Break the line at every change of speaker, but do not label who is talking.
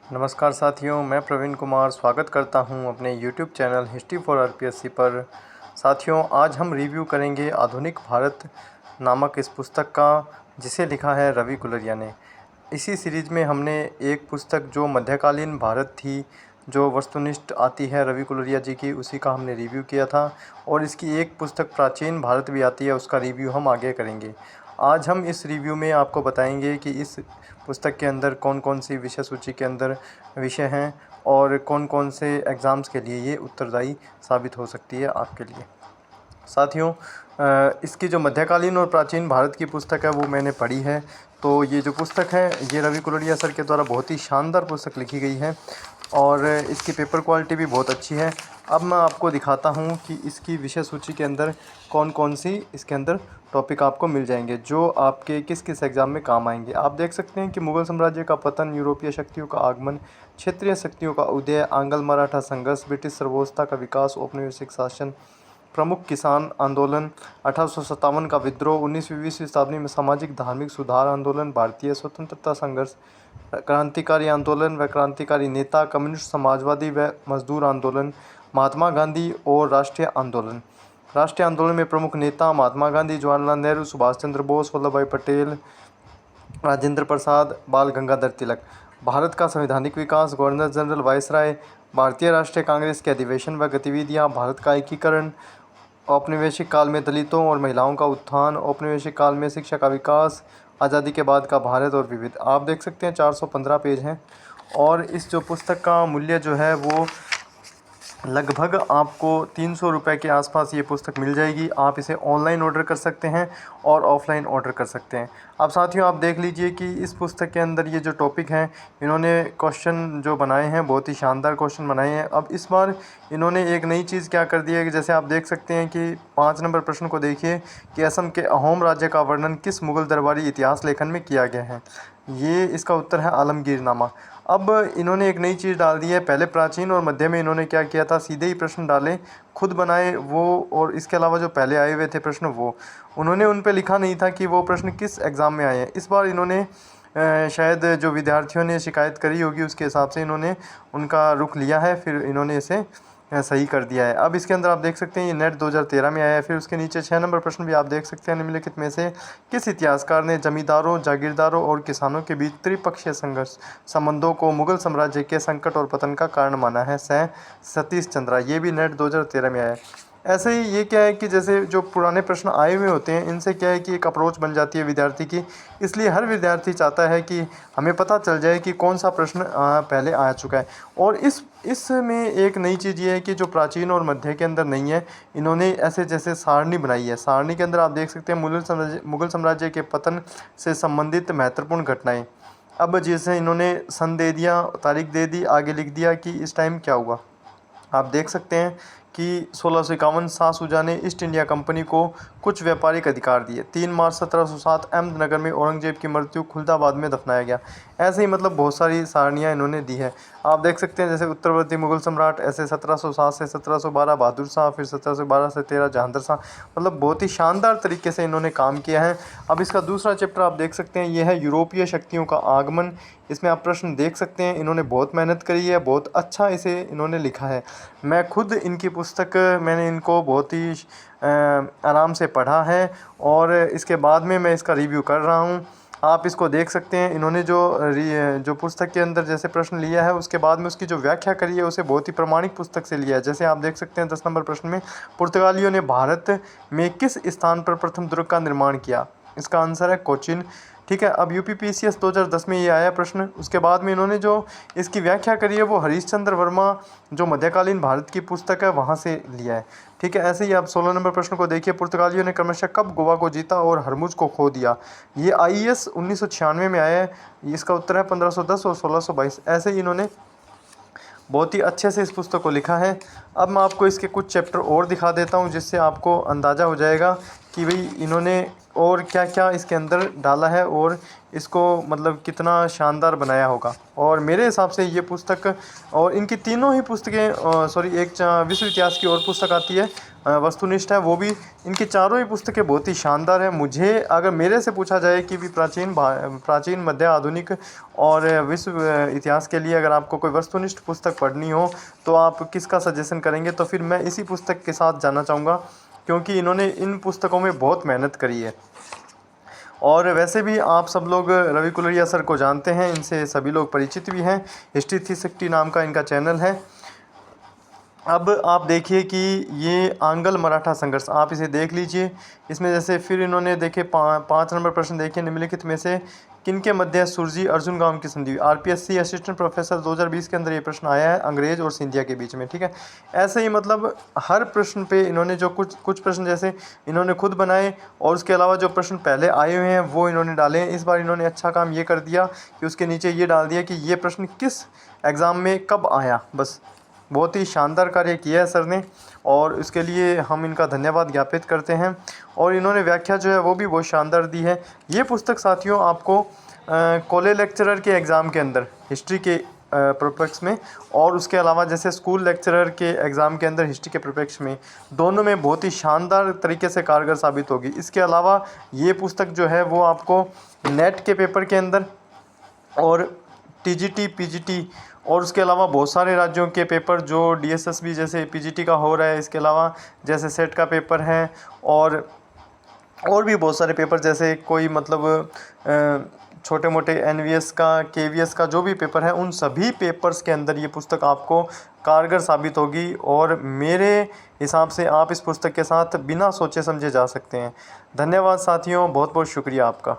नमस्कार साथियों, मैं प्रवीण कुमार स्वागत करता हूं अपने YouTube channel history for RPSC पर। साथियों, आज हम रिव्यू करेंगे आधुनिक भारत नामक इस पुस्तक का, जिसे लिखा है रवि कुलरिया ने। इसी सीरीज़ में हमने एक पुस्तक जो मध्यकालीन भारत थी, जो वस्तुनिष्ठ आती है रवि कुलरिया जी की, उसी का हमने रिव्यू किया था। और इसकी एक पुस्तक प्राचीन भारत भी आती है, उसका रिव्यू हम आगे करेंगे। आज हम इस रिव्यू में आपको बताएंगे कि इस पुस्तक के अंदर कौन कौन सी विषय सूची के अंदर विषय हैं और कौन कौन से एग्ज़ाम्स के लिए ये उत्तरदायी साबित हो सकती है आपके लिए। साथियों, इसकी जो मध्यकालीन और प्राचीन भारत की पुस्तक है वो मैंने पढ़ी है। तो ये जो पुस्तक है ये रवि कुलरिया सर के द्वारा बहुत ही शानदार पुस्तक लिखी गई है और इसकी पेपर क्वालिटी भी बहुत अच्छी है। अब मैं आपको दिखाता हूँ कि इसकी विषय सूची के अंदर कौन कौन सी इसके अंदर टॉपिक आपको मिल जाएंगे जो आपके किस किस एग्ज़ाम में काम आएंगे। आप देख सकते हैं कि मुग़ल साम्राज्य का पतन, यूरोपीय शक्तियों का आगमन, क्षेत्रीय शक्तियों का उदय, आंग्ल मराठा संघर्ष, ब्रिटिश सर्वोच्चता का विकास, औपनिवेशिक शासन, प्रमुख किसान आंदोलन, 1857 का विद्रोह, 19वीं शताब्दी में सामाजिक धार्मिक सुधार आंदोलन, भारतीय स्वतंत्रता संघर्ष, क्रांतिकारी आंदोलन व क्रांतिकारी नेता, कम्युनिस्ट समाजवादी व मजदूर आंदोलन, महात्मा गांधी और राष्ट्रीय आंदोलन। राष्ट्रीय आंदोलन में प्रमुख नेता महात्मा गांधी, जवाहरलाल नेहरू, सुभाष चंद्र बोस, वल्लभ भाई पटेल, राजेंद्र प्रसाद, बाल गंगाधर तिलक। भारत का संवैधानिक विकास, गवर्नर जनरल, वायसराय, भारतीय राष्ट्रीय कांग्रेस के अधिवेशन व गतिविधियाँ, भारत का एकीकरण, औपनिवेशिक काल में दलितों और महिलाओं का उत्थान, औपनिवेशिक काल में शिक्षा का विकास, आज़ादी के बाद का भारत और विविध। आप देख सकते हैं 415 पेज हैं और इस जो पुस्तक का मूल्य जो है वो लगभग आपको 300 रुपये के आसपास ये पुस्तक मिल जाएगी। आप इसे ऑनलाइन ऑर्डर कर सकते हैं और ऑफ़लाइन ऑर्डर कर सकते हैं। अब साथियों, आप देख लीजिए कि इस पुस्तक के अंदर ये जो टॉपिक हैं, इन्होंने क्वेश्चन जो बनाए हैं बहुत ही शानदार क्वेश्चन बनाए हैं। अब इस बार इन्होंने एक नई चीज़ क्या कर दी है कि जैसे आप देख सकते हैं कि 5 नंबर प्रश्न को देखिए कि असम के अहोम राज्य का वर्णन किस मुग़ल दरबारी इतिहास लेखन में किया गया है। ये इसका उत्तर है आलमगीरनामा। अब इन्होंने एक नई चीज़ डाल दी है। पहले प्राचीन और मध्य में इन्होंने क्या किया था, सीधे ही प्रश्न डाले, खुद बनाए वो, और इसके अलावा जो पहले आए हुए थे प्रश्न वो उन्होंने उन पे लिखा नहीं था कि वो प्रश्न किस एग्ज़ाम में आए हैं। इस बार इन्होंने शायद जो विद्यार्थियों ने शिकायत करी होगी उसके हिसाब से इन्होंने उनका रुख लिया है, फिर इन्होंने इसे सही कर दिया है। अब इसके अंदर आप देख सकते हैं ये नेट 2013 में आया है। फिर उसके नीचे 6 नंबर प्रश्न भी आप देख सकते हैं, निम्नलिखित में से किस इतिहासकार ने जमींदारों, जागीरदारों और किसानों के बीच त्रिपक्षीय संघर्ष संबंधों को मुगल साम्राज्य के संकट और पतन का कारण माना है? सतीश चंद्रा। ये भी नेट 2013 में आया है। ऐसे ही ये क्या है कि जैसे जो पुराने प्रश्न आए हुए होते हैं, इनसे क्या है कि एक अप्रोच बन जाती है विद्यार्थी की। इसलिए हर विद्यार्थी चाहता है कि हमें पता चल जाए कि कौन सा प्रश्न पहले आ चुका है। और इसमें एक नई चीज़ ये है कि जो प्राचीन और मध्य के अंदर नहीं है, इन्होंने ऐसे जैसे सारणी बनाई है। सारणी के अंदर आप देख सकते हैं मुगल साम्राज्य के पतन से संबंधित महत्वपूर्ण घटनाएँ। अब जैसे इन्होंने सन दे दिया, तारीख दे दी, आगे लिख दिया कि इस टाइम क्या हुआ। आप देख सकते हैं कि 1651 शाह शुजा ने ईस्ट इंडिया कंपनी को कुछ व्यापारिक अधिकार दिए। 3 मार्च 1707 अहमदनगर में औरंगजेब की मृत्यु, खुलदाबाद में दफनाया गया। ऐसे ही मतलब बहुत सारी सारणियाँ इन्होंने दी है। आप देख सकते हैं जैसे उत्तरवर्ती मुगल सम्राट, ऐसे 1707 से 1712 बहादुर शाह, फिर 1712 से 13 जहांगीर शाह। मतलब बहुत ही शानदार तरीके से इन्होंने काम किया है। अब इसका दूसरा चैप्टर आप देख सकते हैं, ये है यूरोपीय शक्तियों का आगमन। इसमें आप प्रश्न देख सकते हैं, इन्होंने बहुत मेहनत करी है, बहुत अच्छा इसे इन्होंने लिखा है। मैं खुद इनकी पुस्तक मैंने इनको बहुत ही आराम से पढ़ा है और इसके बाद में मैं इसका रिव्यू कर रहा हूँ। आप इसको देख सकते हैं। इन्होंने जो पुस्तक के अंदर जैसे प्रश्न लिया है, उसके बाद में उसकी जो व्याख्या करी है उसे बहुत ही प्रमाणिक पुस्तक से लिया है। जैसे आप देख सकते हैं 10 नंबर प्रश्न में, पुर्तगालियों ने भारत में किस स्थान पर प्रथम दुर्ग का निर्माण किया? इसका आंसर है कोचिन। ठीक है। अब यूपीपीसीएस 2010 में ये आया प्रश्न। उसके बाद में इन्होंने जो इसकी व्याख्या करी है वो हरीशचंद्र वर्मा जो मध्यकालीन भारत की पुस्तक है वहाँ से लिया है। ठीक है। ऐसे ही आप 16 नंबर प्रश्न को देखिए, पुर्तगालियों ने क्रमशः कब गोवा को जीता और हरमुज को खो दिया? ये आईएएस 1996 में आया है। इसका उत्तर है 1510 और 1622। ऐसे ही इन्होंने बहुत ही अच्छे से इस पुस्तक को लिखा है। अब मैं आपको इसके कुछ चैप्टर और दिखा देता हूँ जिससे आपको अंदाज़ा हो जाएगा कि भाई इन्होंने और क्या क्या इसके अंदर डाला है और इसको मतलब कितना शानदार बनाया होगा। और मेरे हिसाब से ये पुस्तक और इनकी तीनों ही पुस्तकें सॉरी एक विश्व इतिहास की और पुस्तक आती है वस्तुनिष्ठ है, वो भी इनकी चारों ही पुस्तकें बहुत ही शानदार है। मुझे अगर मेरे से पूछा जाए कि भी प्राचीन मध्य आधुनिक और विश्व इतिहास के लिए अगर आपको कोई वस्तुनिष्ठ पुस्तक पढ़नी हो तो आप किसका सजेशन करेंगे, तो फिर मैं इसी पुस्तक के साथ जाना चाहूँगा, क्योंकि इन्होंने इन पुस्तकों में बहुत मेहनत करी है। और वैसे भी आप सब लोग रवि कुलरिया सर को जानते हैं, इनसे सभी लोग परिचित भी हैं। हिस्ट्री 360 नाम का इनका चैनल है। अब आप देखिए कि ये आंग्ल मराठा संघर्ष, आप इसे देख लीजिए। इसमें जैसे फिर इन्होंने देखे 5 नंबर प्रश्न देखिए, निम्नलिखित में से किनके मध्य सुरजी अर्जुन गांव की संधि हुई। आरपीएससी असिस्टेंट प्रोफेसर 2020 के अंदर ये प्रश्न आया है, अंग्रेज और सिंधिया के बीच में, ठीक है। ऐसे ही मतलब हर प्रश्न पे इन्होंने जो कुछ प्रश्न जैसे इन्होंने खुद बनाए और उसके अलावा जो प्रश्न पहले आए हुए हैं वो इन्होंने डाले हैं। इस बार इन्होंने अच्छा काम ये कर दिया कि उसके नीचे ये डाल दिया कि ये प्रश्न किस एग्ज़ाम में कब आया। बस बहुत ही शानदार कार्य किया है सर ने, और इसके लिए हम इनका धन्यवाद ज्ञापित करते हैं। और इन्होंने व्याख्या जो है वो भी बहुत शानदार दी है। ये पुस्तक साथियों आपको कॉलेज लेक्चरर के एग्ज़ाम के अंदर हिस्ट्री के परिप्रेक्ष्य में, और उसके अलावा जैसे स्कूल लेक्चरर के एग्ज़ाम के अंदर हिस्ट्री के परिप्रेक्ष्य में, दोनों में बहुत ही शानदार तरीके से कारगर साबित होगी। इसके अलावा ये पुस्तक जो है वो आपको नेट के पेपर के अंदर और टीजीटी पीजीटी और उसके अलावा बहुत सारे राज्यों के पेपर जो डीएसएसबी जैसे पीजीटी का हो रहा है, इसके अलावा जैसे सेट का पेपर है और भी बहुत सारे पेपर जैसे कोई मतलब छोटे मोटे एनवीएस का केवीएस का जो भी पेपर है, उन सभी पेपर्स के अंदर ये पुस्तक आपको कारगर साबित होगी। और मेरे हिसाब से आप इस पुस्तक के साथ बिना सोचे समझे जा सकते हैं। धन्यवाद साथियों, बहुत बहुत शुक्रिया आपका।